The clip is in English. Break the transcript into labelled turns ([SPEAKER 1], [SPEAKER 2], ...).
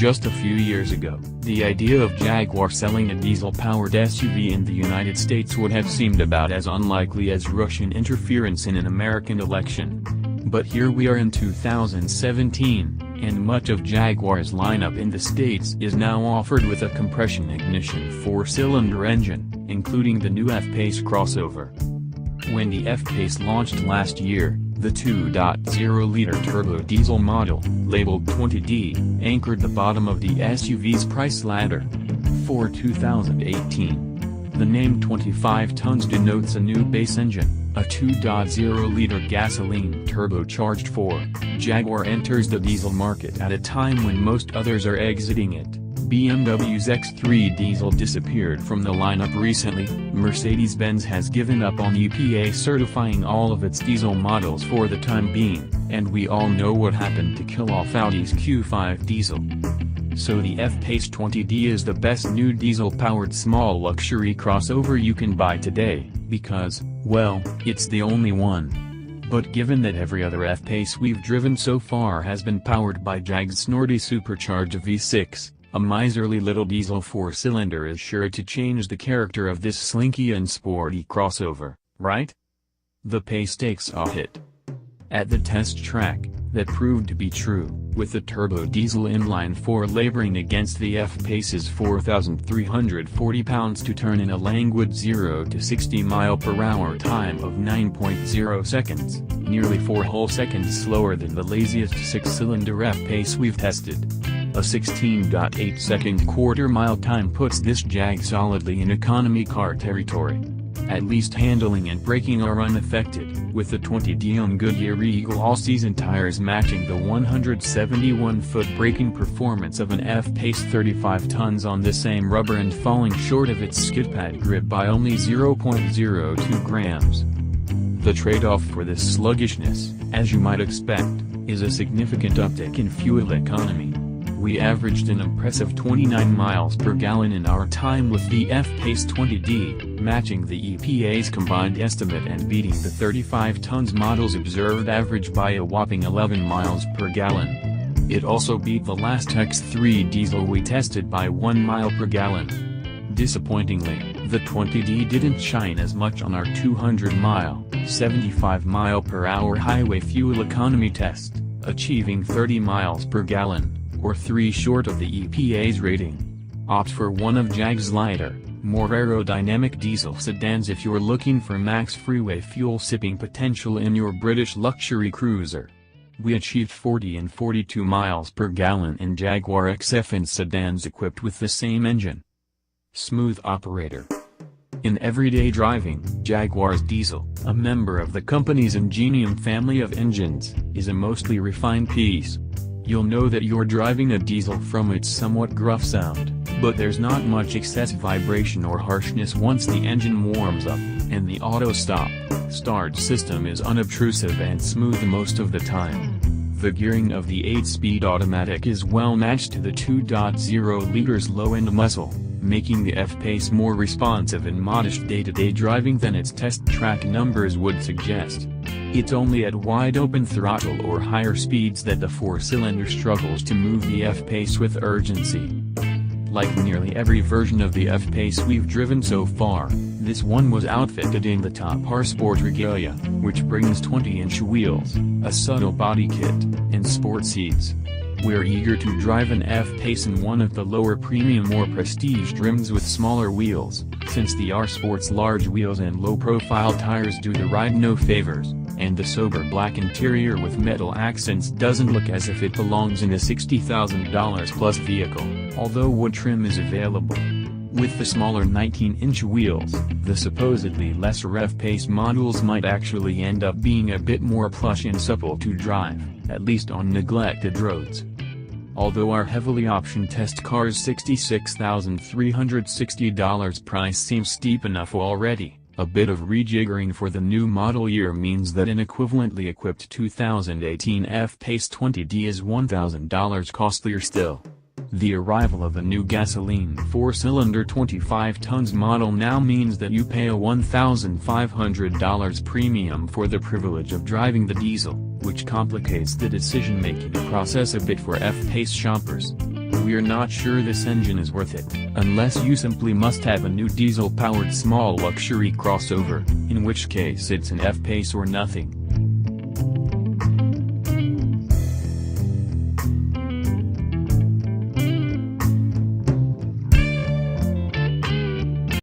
[SPEAKER 1] Just a few years ago, the idea of Jaguar selling a diesel-powered SUV in the United States would have seemed about as unlikely as Russian interference in an American election. But here we are in 2017, and much of Jaguar's lineup in the States is now offered with a compression ignition four-cylinder engine, including the new F-Pace crossover. When the F-Pace launched last year, the 2.0-liter turbo diesel model, labeled 20D, anchored the bottom of the SUV's price ladder. For 2018, the name 25 tons denotes a new base engine, a 2.0-liter gasoline turbocharged 4. Jaguar enters the diesel market at a time when most others are exiting it. BMW's X3 diesel disappeared from the lineup recently. Mercedes-Benz has given up on EPA certifying all of its diesel models for the time being, and we all know what happened to kill off Audi's Q5 diesel. So the F-Pace 20D is the best new diesel-powered small luxury crossover you can buy today, because, well, it's the only one. But given that every other F-Pace we've driven so far has been powered by Jag's snorty supercharged V6, a miserly little diesel four-cylinder is sure to change the character of this slinky and sporty crossover, right? The Pace takes a hit. At the test track, that proved to be true, with the turbo diesel inline-4 laboring against the F-Pace's 4,340 pounds to turn in a languid 0 to 60 mph time of 9.0 seconds, nearly 4 whole seconds slower than the laziest six-cylinder F-Pace we've tested. A 16.8-second quarter-mile time puts this Jag solidly in economy car territory. At least handling and braking are unaffected, with the 20D on Goodyear Eagle all-season tires matching the 171-foot braking performance of an F-Pace 35 tons on the same rubber and falling short of its skid pad grip by only 0.02 grams. The trade-off for this sluggishness, as you might expect, is a significant uptick in fuel economy. We averaged an impressive 29 miles per gallon in our time with the F-Pace 20D, matching the EPA's combined estimate and beating the 35 tons model's observed average by a whopping 11 miles per gallon. It also beat the last X3 diesel we tested by 1 mile per gallon. Disappointingly, the 20D didn't shine as much on our 200-mile, 75-mile-per-hour highway fuel economy test, achieving 30 miles per gallon, or 3 short of the EPA's rating. Opt for one of Jag's lighter, more aerodynamic diesel sedans if you're looking for max freeway fuel-sipping potential in your British luxury cruiser. We achieved 40 and 42 miles per gallon in Jaguar XF and sedans equipped with the same engine. Smooth operator. In everyday driving, Jaguar's diesel, a member of the company's Ingenium family of engines, is a mostly refined piece. You'll know that you're driving a diesel from its somewhat gruff sound, but there's not much excess vibration or harshness once the engine warms up, and the auto stop-start system is unobtrusive and smooth most of the time. The gearing of the 8-speed automatic is well matched to the 2.0-liter's low-end muscle, making the F-Pace more responsive in modest day-to-day driving than its test track numbers would suggest. It's only at wide-open throttle or higher speeds that the four-cylinder struggles to move the F-Pace with urgency. Like nearly every version of the F-Pace we've driven so far, this one was outfitted in the top R Sport regalia, which brings 20-inch wheels, a subtle body kit, and sport seats. We're eager to drive an F-Pace in one of the lower premium or prestige trims with smaller wheels, since the R Sport's large wheels and low-profile tires do the ride no favors, and the sober black interior with metal accents doesn't look as if it belongs in a $60,000-plus vehicle, although wood trim is available. With the smaller 19-inch wheels, the supposedly lesser F-Pace models might actually end up being a bit more plush and supple to drive, at least on neglected roads. Although our heavily optioned test car's $66,360 price seems steep enough already, a bit of rejiggering for the new model year means that an equivalently equipped 2018 F-Pace 20D is $1,000 costlier still. The arrival of a new gasoline four-cylinder 25 tons model now means that you pay a $1,500 premium for the privilege of driving the diesel, which complicates the decision-making process a bit for F-Pace shoppers. we're not sure this engine is worth it, unless you simply must have a new diesel-powered small luxury crossover, in which case it's an F-Pace or nothing.